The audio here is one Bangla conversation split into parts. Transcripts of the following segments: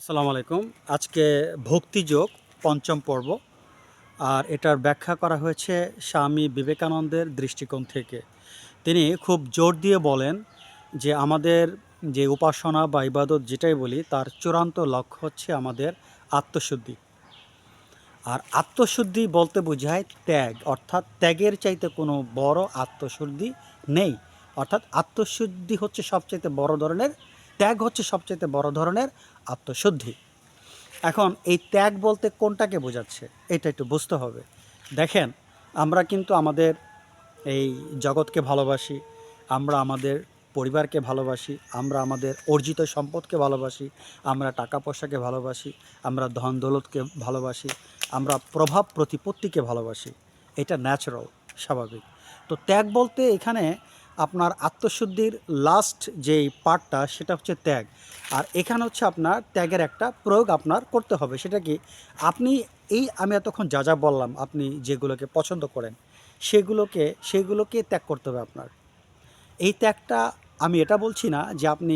আসসালামু আলাইকুম। আজকে ভক্তিযোগ পঞ্চম পর্ব, আর এটার ব্যাখ্যা করা হয়েছে স্বামী বিবেকানন্দের দৃষ্টিকোণ থেকে। তিনি খুব জোর দিয়ে বলেন যে আমাদের যে উপাসনা বা ইবাদত যেটাই বলি, তার চূড়ান্ত লক্ষ্য হচ্ছে আমাদের আত্মশুদ্ধি। আর আত্মশুদ্ধি বলতে বোঝায় ত্যাগ, অর্থাৎ ত্যাগের চাইতে কোনো বড় আত্মশুদ্ধি নেই। অর্থাৎ আত্মশুদ্ধি হচ্ছে সবচাইতে বড় ধরনের, ত্যাগ হচ্ছে সবচাইতে বড় ধরনের আত্মশুদ্ধি। এখন এই ত্যাগ বলতে কোনটাকে বোঝাচ্ছে এটা একটু বুঝতে হবে। দেখেন, আমরা কিন্তু আমাদের এই জগৎকে ভালোবাসি, আমরা আমাদের পরিবারকে ভালোবাসি, আমরা আমাদের অর্জিত সম্পদকে ভালোবাসি, আমরা টাকা পয়সাকে ভালোবাসি, আমরা ধন দৌলতকে ভালোবাসি, আমরা প্রভাব প্রতিপত্তিকে ভালোবাসি। এটা ন্যাচারাল, স্বাভাবিক। তো ত্যাগ বলতে এখানে আপনার আত্মশুদ্ধির লাস্ট যেই পার্টটা সেটা হচ্ছে ত্যাগ। আর এখানে হচ্ছে আপনার ত্যাগের একটা প্রয়োগ আপনার করতে হবে। সেটা কি? আপনি আমি এতক্ষণ যা যা বললাম, আপনি যেগুলোকে পছন্দ করেন সেগুলোকে ত্যাগ করতে হবে আপনার। এই ত্যাগটা, আমি এটা বলছি না যে আপনি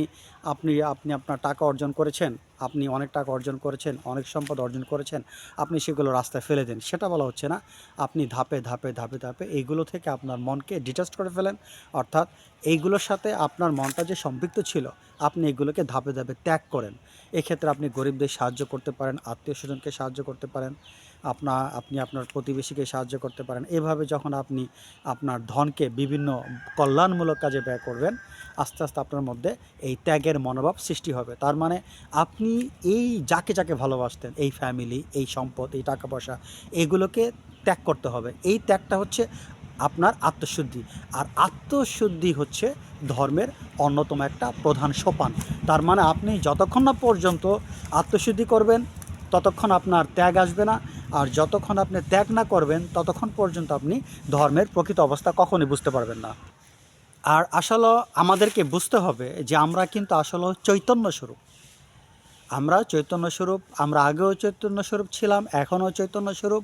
আপনি আপনি আপনার টাকা অর্জন করেছেন, আপনি অনেক টাকা অর্জন করেছেন, অনেক সম্পদ অর্জন করেছেন, আপনি সেগুলো রাস্তায় ফেলে দেন, সেটা বলা হচ্ছে না। আপনি ধাপে ধাপে ধাপে ধাপে এইগুলো থেকে আপনার মনকে ডিটাচ করে ফেলেন। অর্থাৎ এইগুলোর সাথে আপনার মনটা যে সম্পৃক্ত ছিল, আপনি এগুলোকে ধাপে ধাপে ত্যাগ করেন। এক্ষেত্রে আপনি গরিবদের সাহায্য করতে পারেন, আত্মীয় স্বজনকে সাহায্য করতে পারেন, আপনি আপনার প্রতিবেশীকে সাহায্য করতে পারেন। এভাবে যখন আপনি আপনার ধনকে বিভিন্ন কল্যাণমূলক কাজে ব্যয় করবেন, আস্তে আস্তে আপনার মধ্যে এই ত্যাগের মনোভাব সৃষ্টি হবে। তার মানে আপনি এই যাকে যাকে ভালোবাসতেন, এই ফ্যামিলি, এই সম্পদ, এই টাকা পয়সা, এগুলোকে ত্যাগ করতে হবে। এই ত্যাগটা হচ্ছে আপনার আত্মশুদ্ধি। আর আত্মশুদ্ধি হচ্ছে ধর্মের অন্যতম একটা প্রধান সোপান। তার মানে আপনি যতক্ষণ না পর্যন্ত আত্মশুদ্ধি করবেন, ততক্ষণ আপনার ত্যাগ আসবে না। আর যতক্ষণ আপনি ত্যাগ না করবেন, ততক্ষণ পর্যন্ত আপনি ধর্মের প্রকৃত অবস্থা কখনোই বুঝতে পারবেন না। আর আসলে আমাদেরকে বুঝতে হবে যে আমরা কিন্তু আসলে চৈতন্য স্বরূপ। আমরা চৈতন্য স্বরূপ, আমরা আগেও চৈতন্য স্বরূপ ছিলাম, এখনও চৈতন্য স্বরূপ,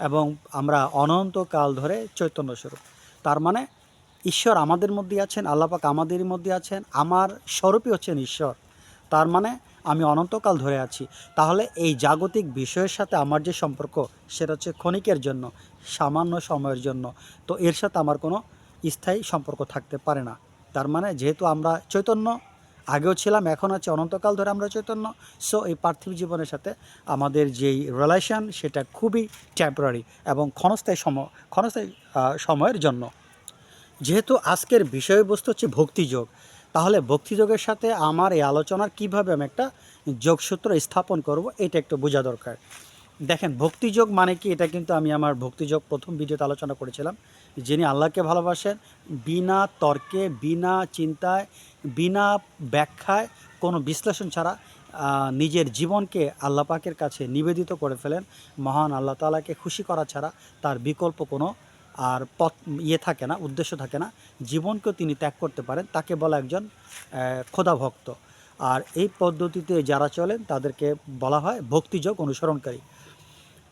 এবং আমরা অনন্তকাল ধরে চৈতন্য স্বরূপ। তার মানে ঈশ্বর আমাদের মধ্যে আছেন, আল্লাহ পাক আমাদের মধ্যে আছেন, আমার স্বরূপই হচ্ছেন ঈশ্বর। তার মানে আমি অনন্তকাল ধরে আছি। তাহলে এই জাগতিক বিষয়ের সাথে আমার যে সম্পর্ক, সেটা হচ্ছে ক্ষণিকের জন্য, সামান্য সময়ের জন্য। তো এর সাথে আমার কোনো স্থায়ী সম্পর্ক থাকতে পারে না। তার মানে যেহেতু আমরা চৈতন্য, আগেও ছিলাম, এখন আছে, অনন্তকাল ধরে আমরা চৈতন্য, সো এই পার্থিব জীবনের সাথে আমাদের যেই রিলেশন, সেটা খুবই টেম্পোরারি এবং ক্ষণস্থায়ী সময়ের জন্য। যেহেতু আজকের বিষয়বস্তু হচ্ছে ভক্তিযোগ, তাহলে ভক্তিযোগের সাথে আমার এই আলোচনার কিভাবে আমি একটা যোগসূত্র স্থাপন করব, এটা একটু বোঝা দরকার। দেখেন, ভক্তিযোগ মানে কি, এটা কিন্তু আমি আমার ভক্তিযোগ প্রথম ভিডিওতে আলোচনা করেছিলাম। যিনি আল্লাহকে ভালোবাসেন, বিনা তর্কে, বিনা চিন্তায়, বিনা ব্যাখ্যায়, কোনো বিশ্লেষণ ছাড়া নিজের জীবনকে আল্লাহ পাকের কাছে নিবেদিত করে ফেলেন, মহান আল্লাহ তাআলাকে খুশি করা ছাড়া তার বিকল্প কোনো আর পথ থাকে না, উদ্দেশ্য থাকে না। জীবনকেও তিনি ত্যাগ করতে পারেন, তাকে বলা একজন খোদা ভক্ত। আর এই পদ্ধতিতে যারা চলেন তাদেরকে বলা হয় ভক্তিযোগ অনুসরণকারী।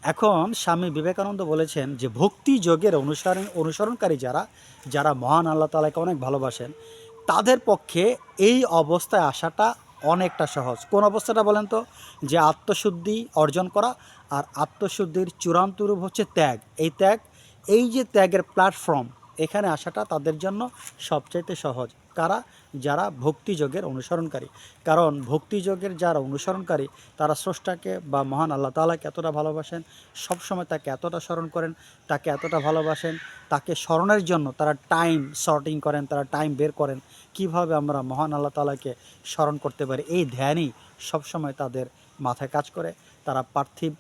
এখন স্বামী বিবেকানন্দ বলেছেন যে ভক্তি যোগের অনুসরণকারী যারা মহান আল্লাহ তাআলাকে অনেক ভালোবাসেন, তাদের পক্ষে এই অবস্থায় আসাটা অনেকটা সহজ। কোন অবস্থাটা বলেন তো? যে আত্মশুদ্ধি অর্জন করা। আর আত্মশুদ্ধির চূড়ান্ত রূপ হচ্ছে ত্যাগ। এই যে ত্যাগের প্ল্যাটফর্ম, এখানে আসাটা তাদের জন্য সবচাইতে সহজ। কারা? যারা ভক্তিযোগের অনুসরণকারী। কারণ ভক্তিযোগের যারা অনুসরণকারী, তারা স্রষ্টাকে বা মহান আল্লাহ তাআলাকে এতটা ভালোবাসেন, সবসময় তাকে এতটা স্মরণ করেন, তাকে এতটা ভালোবাসেন, তাকে স্মরণের জন্য তারা টাইম শর্টিং করেন, তারা টাইম বের করেন কিভাবে আমরা মহান আল্লাহ তাআলাকে স্মরণ করতে পারি। এই ধ্যানই সবসময় তাদের মাথায় কাজ করে। তারা পার্থিব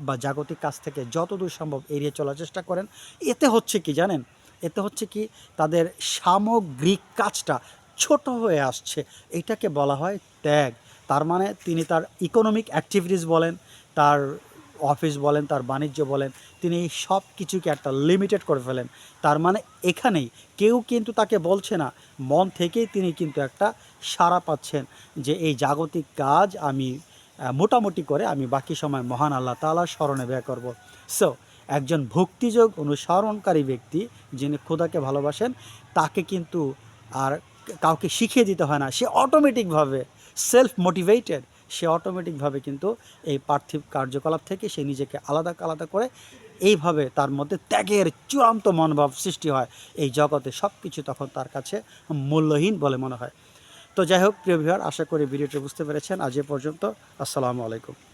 বা জাগতিক কাজ থেকে যতদূর সম্ভব এড়িয়ে চলার চেষ্টা করেন। এতে হচ্ছে কি জানেন? এতে হচ্ছে কি, তাদের সামগ্রিক কাজটা ছোট হয়ে আসছে। এটাকে বলা হয় ত্যাগ। তার মানে তিনি তার ইকোনমিক অ্যাক্টিভিটিস বলেন, তার অফিস বলেন, তার বাণিজ্য বলেন, তিনি সব কিছুকে একটা লিমিটেড করে ফেলেন। তার মানে এখানেই কেউ কিন্তু তাকে বলছে না, মন থেকেই তিনি কিন্তু একটা সাড়া পাচ্ছেন যে এই জাগতিক কাজ আমি মোটামুটি করে আমি বাকি সময় মহান আল্লাহ তাআলার স্মরণে ব্যয় করব। সো একজন ভক্তিযোগ অনুসরণকারী ব্যক্তি যিনি খোদাকে ভালোবাসেন, তাকে কিন্তু আর কাউকে শিখিয়ে দিতে হয় না। সে অটোমেটিকভাবে সেলফ মোটিভেটেড, সে অটোমেটিকভাবে কিন্তু এই পার্থিব কার্যকলাপ থেকে সে নিজেকে আলাদা আলাদা করে এইভাবে তার মধ্যে ত্যাগের চূড়ান্ত মনোভাব সৃষ্টি হয়। এই জগতে সব কিছু তখন তার কাছে মূল্যহীন বলে মনে হয়। তো যাই হোক প্রিয় ভিউয়ার, আশা করি ভিডিওটি বুঝতে পেরেছেন। আজ এ পর্যন্ত। আসসালামু আলাইকুম।